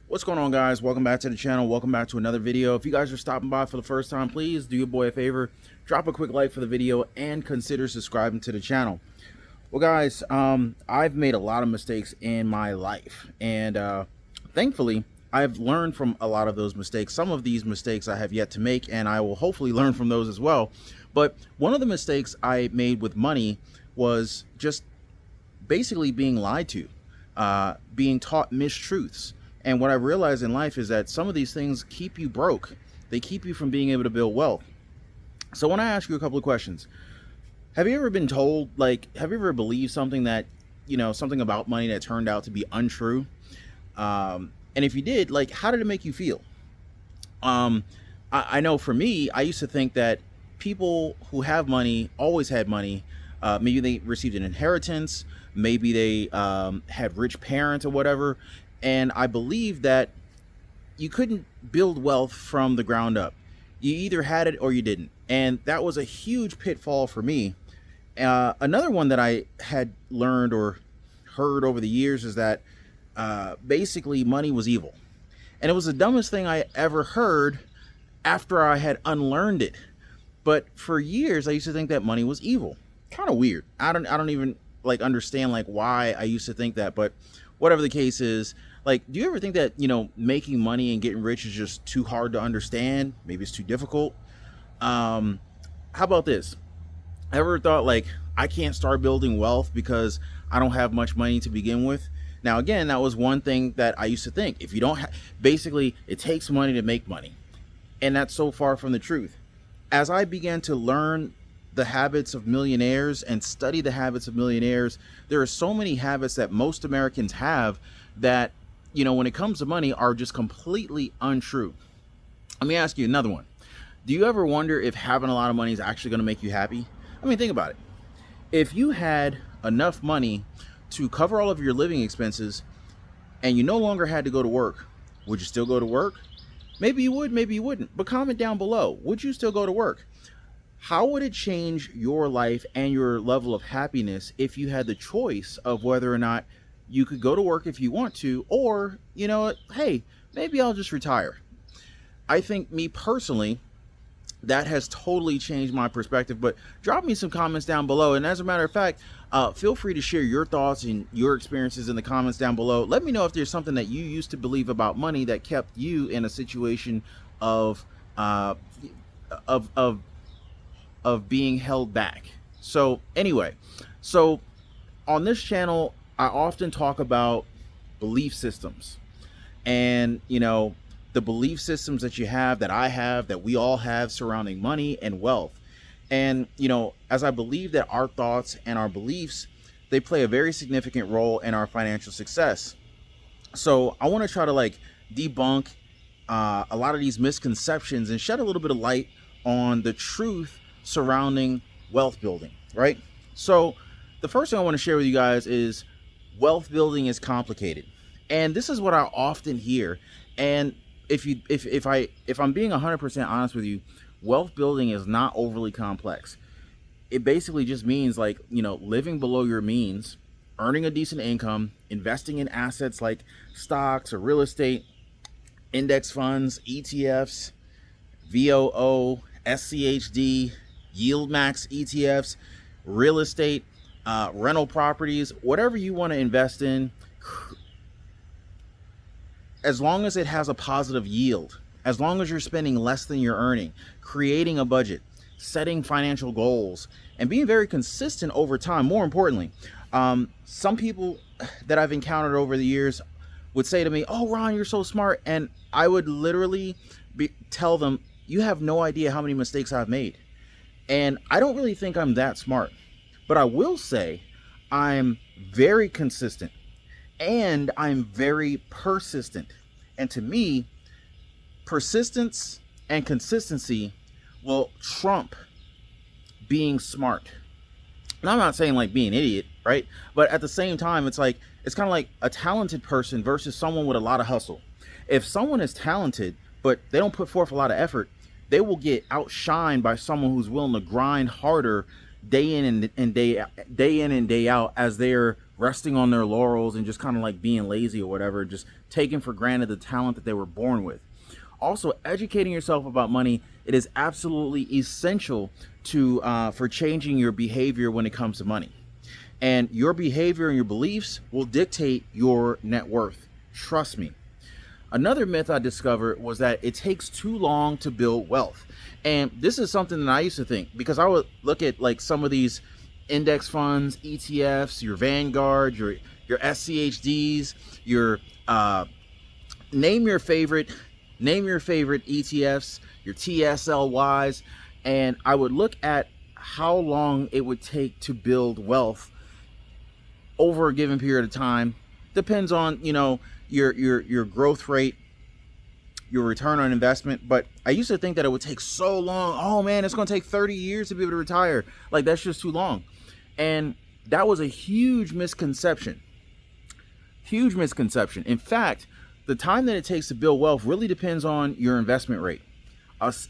What's going on, guys? Welcome back to the channel. Welcome back to another video. If you guys are stopping by for the first time, please do your boy a favor, drop a quick like for the video and consider subscribing to the channel. Well, guys, I've made a lot of mistakes in my life, and thankfully I've learned from a lot of those mistakes. Some of these mistakes I have yet to make, and I will hopefully learn from those as well. But one of the mistakes I made with money was just basically being lied to, being taught mistruths. And what I realized in life is that some of these things keep you broke. They keep you from being able to build wealth. So when I ask you a couple of questions, have you ever been told, have you ever believed something that, something about money that turned out to be untrue? And if you did, how did it make you feel? I know for me, I used to think that people who have money always had money. Maybe they received an inheritance. Maybe they had rich parents or whatever. And I believe that you couldn't build wealth from the ground up. You either had it or you didn't. And that was a huge pitfall for me. Another one that I had learned or heard over the years is that basically money was evil. And it was the dumbest thing I ever heard after I had unlearned it. But for years, I used to think that money was evil. Kind of weird. I don't even understand why I used to think that, but whatever the case is, do you ever think that, making money and getting rich is just too hard to understand? Maybe it's too difficult. How about this? Ever thought I can't start building wealth because I don't have much money to begin with? Now, again, that was one thing that I used to think. If you don't basically, it takes money to make money. And that's so far from the truth. As I began to learn the habits of millionaires and study the habits of millionaires, there are so many habits that most Americans have that, when it comes to money, are just completely untrue. Let me ask you another one. Do you ever wonder if having a lot of money is actually going to make you happy? I mean, think about it. If you had enough money to cover all of your living expenses and you no longer had to go to work, would you still go to work? Maybe you would, maybe you wouldn't. But comment down below. Would you still go to work? How would it change your life and your level of happiness if you had the choice of whether or not you could go to work if you want to, or, hey, maybe I'll just retire? I think, me personally, that has totally changed my perspective. But drop me some comments down below. And as a matter of fact, feel free to share your thoughts and your experiences in the comments down below. Let me know if there's something that you used to believe about money that kept you in a situation of being held back. So anyway, on this channel, I often talk about belief systems and, the belief systems that you have, that I have, that we all have surrounding money and wealth. And, as I believe that our thoughts and our beliefs, they play a very significant role in our financial success. So I want to try to debunk a lot of these misconceptions and shed a little bit of light on the truth surrounding wealth building, right? So the first thing I want to share with you guys is wealth building is complicated. And this is what I often hear. And if I'm being 100% honest with you, wealth building is not overly complex. It basically just means living below your means, earning a decent income, investing in assets like stocks or real estate, index funds, ETFs, VOO, SCHD, yield max ETFs, real estate, rental properties, whatever you want to invest in, as long as it has a positive yield, as long as you're spending less than you're earning, creating a budget, setting financial goals, and being very consistent over time. More importantly, some people that I've encountered over the years would say to me, "Oh, Ron, you're so smart." And I would literally tell them, "You have no idea how many mistakes I've made." And I don't really think I'm that smart, but I will say I'm very consistent and I'm very persistent. And to me, persistence and consistency will trump being smart. And I'm not saying being an idiot, right? But at the same time, it's kind of like a talented person versus someone with a lot of hustle. If someone is talented, but they don't put forth a lot of effort, they will get outshined by someone who's willing to grind harder day in and day out as they're resting on their laurels and just kind of like being lazy or whatever, just taking for granted the talent that they were born with. Also, educating yourself about money, it is absolutely essential to for changing your behavior when it comes to money. And your behavior and your beliefs will dictate your net worth. Trust me. Another myth I discovered was that it takes too long to build wealth. And this is something that I used to think, because I would look at like some of these index funds, ETFs, your Vanguard, your SCHDs, your name your favorite ETFs, your TSLYs, and I would look at how long it would take to build wealth over a given period of time. Depends on, you know, your growth rate, your return on investment. But I used to think that it would take so long. Oh man, it's going to take 30 years to be able to retire. Like, that's just too long. And that was a huge misconception. Huge misconception. In fact, the time that it takes to build wealth really depends on your investment rate.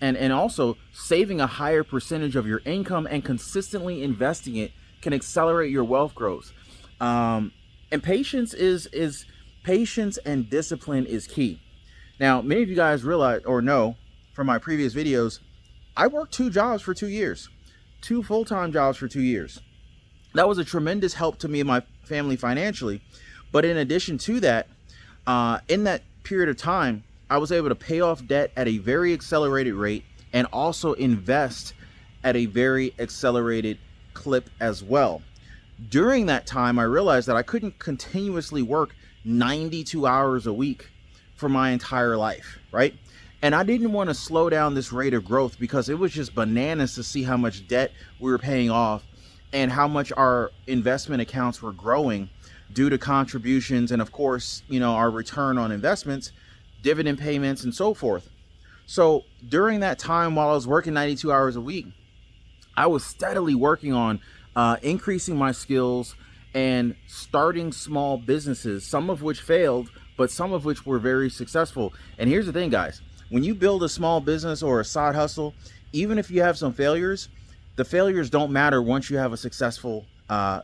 And also saving a higher percentage of your income and consistently investing it can accelerate your wealth growth. And patience and discipline is key. Now, many of you guys realize or know from my previous videos, I worked 2 jobs for 2 years, 2 full-time jobs for 2 years. That was a tremendous help to me and my family financially. But in addition to that, in that period of time, I was able to pay off debt at a very accelerated rate and also invest at a very accelerated clip as well. During that time, I realized that I couldn't continuously work 92 hours a week for my entire life, right? And I didn't want to slow down this rate of growth because it was just bananas to see how much debt we were paying off and how much our investment accounts were growing due to contributions and, of course, you know, our return on investments, dividend payments, and so forth. So during that time, while I was working 92 hours a week, I was steadily working on increasing my skills and starting small businesses, some of which failed, but some of which were very successful. And here's the thing, guys, when you build a small business or a side hustle, even if you have some failures, the failures don't matter once you have a successful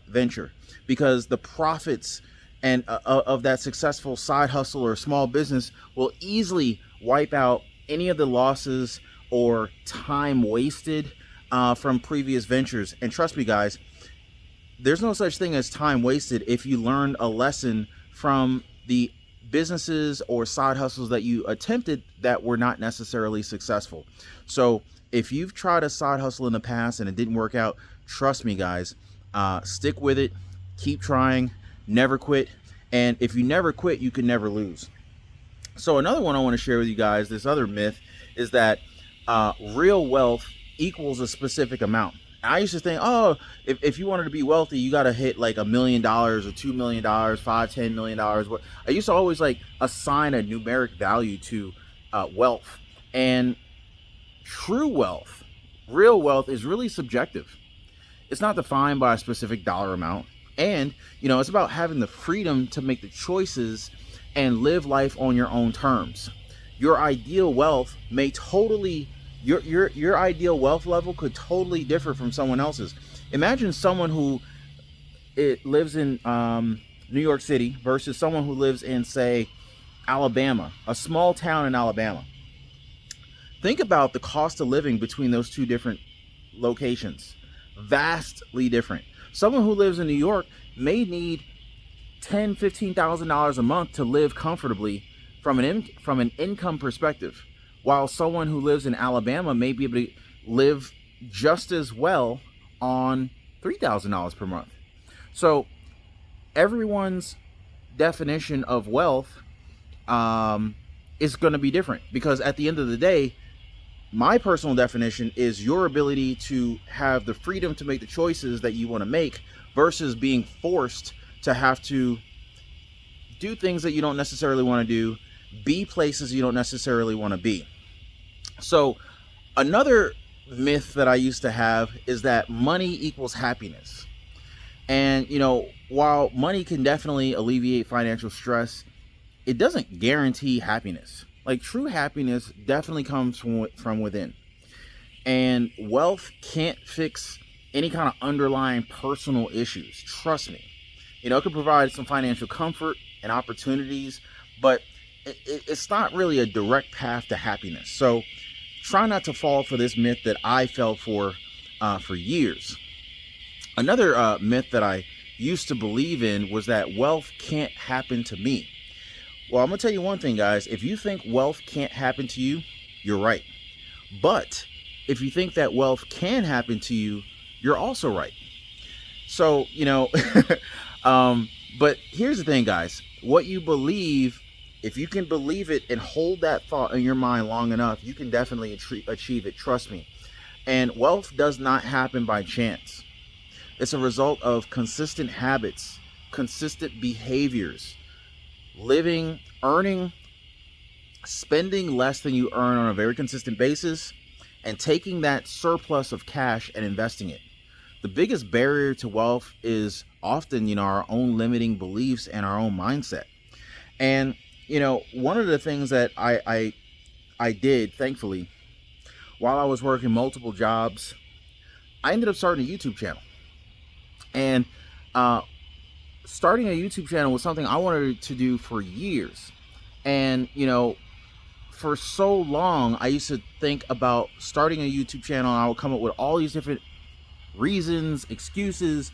venture, because the profits and of that successful side hustle or small business will easily wipe out any of the losses or time wasted from previous ventures. And trust me, guys, there's no such thing as time wasted if you learned a lesson from the businesses or side hustles that you attempted that were not necessarily successful. So if you've tried a side hustle in the past and it didn't work out, trust me, guys, stick with it, keep trying, never quit. And if you never quit, you can never lose. So another one I want to share with you guys, this other myth, is that real wealth equals a specific amount. I used to think, oh, if you wanted to be wealthy, you got to hit like $1 million or $2 million, $5-10 million. I used to always like assign a numeric value to wealth. And true wealth, real wealth, is really subjective. It's not defined by a specific dollar amount. And, you know, it's about having the freedom to make the choices and live life on your own terms. Your ideal wealth may totally, your ideal wealth level could totally differ from someone else's. Imagine someone who lives in New York City versus someone who lives in, say, Alabama, a small town in Alabama. Think about the cost of living between those two different locations. Vastly different. Someone who lives in New York may need $10,000-$15,000 a month to live comfortably from an income perspective, while someone who lives in Alabama may be able to live just as well on $3,000 per month. So everyone's definition of wealth is going to be different, because at the end of the day, my personal definition is your ability to have the freedom to make the choices that you want to make versus being forced to have to do things that you don't necessarily want to do, be places you don't necessarily want to be. So another myth that I used to have is that money equals happiness. And, you know, while money can definitely alleviate financial stress, it doesn't guarantee happiness. Like, true happiness definitely comes from within. And wealth can't fix any kind of underlying personal issues. Trust me. It can provide some financial comfort and opportunities, but it's not really a direct path to happiness. So try not to fall for this myth that I fell for years. Another myth that I used to believe in was that wealth can't happen to me. Well, I'm gonna tell you one thing, guys. If you think wealth can't happen to you, you're right. But if you think that wealth can happen to you, you're also right. So, but here's the thing, guys. What you believe, if you can believe it and hold that thought in your mind long enough, you can definitely achieve it. Trust me. And wealth does not happen by chance. It's a result of consistent habits, consistent behaviors, living, earning, spending less than you earn on a very consistent basis, and taking that surplus of cash and investing it. The biggest barrier to wealth is often, our own limiting beliefs and our own mindset. And, one of the things that I did, thankfully, while I was working multiple jobs, I ended up starting a YouTube channel. And starting a YouTube channel was something I wanted to do for years. And, for so long, I used to think about starting a YouTube channel, and I would come up with all these different reasons, excuses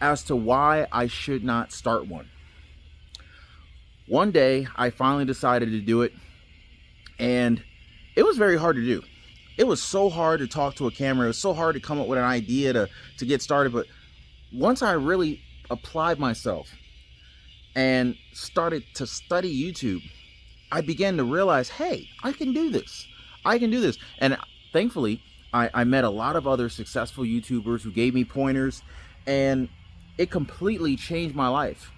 as to why I should not start one. One day, I finally decided to do it, and it was very hard to do. It was so hard to talk to a camera. It was so hard to come up with an idea to get started. But once I really applied myself and started to study YouTube, I began to realize, hey, I can do this. I can do this. And thankfully, I met a lot of other successful YouTubers who gave me pointers, and it completely changed my life.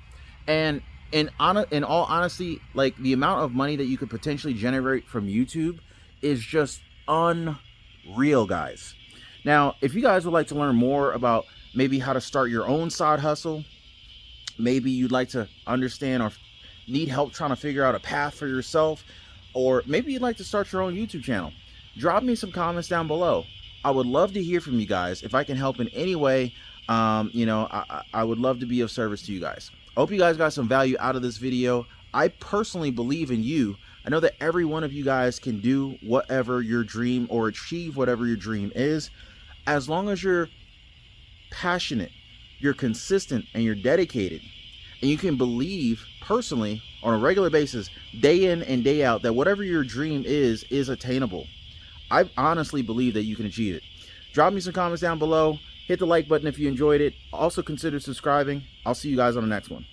And in all honesty, like, the amount of money that you could potentially generate from YouTube is just unreal, guys. Now, if you guys would like to learn more about maybe how to start your own side hustle, maybe you'd like to understand or need help trying to figure out a path for yourself, or maybe you'd like to start your own YouTube channel, drop me some comments down below. I would love to hear from you guys. If I can help in any way, I would love to be of service to you guys. I hope you guys got some value out of this video. I personally believe in you. I know that every one of you guys can do whatever your dream, or achieve whatever your dream is, as long as you're passionate, you're consistent, and you're dedicated. And you can believe personally on a regular basis, day in and day out, that whatever your dream is attainable. I honestly believe that you can achieve it. Drop me some comments down below. Hit the like button if you enjoyed it. Also consider subscribing. I'll see you guys on the next one.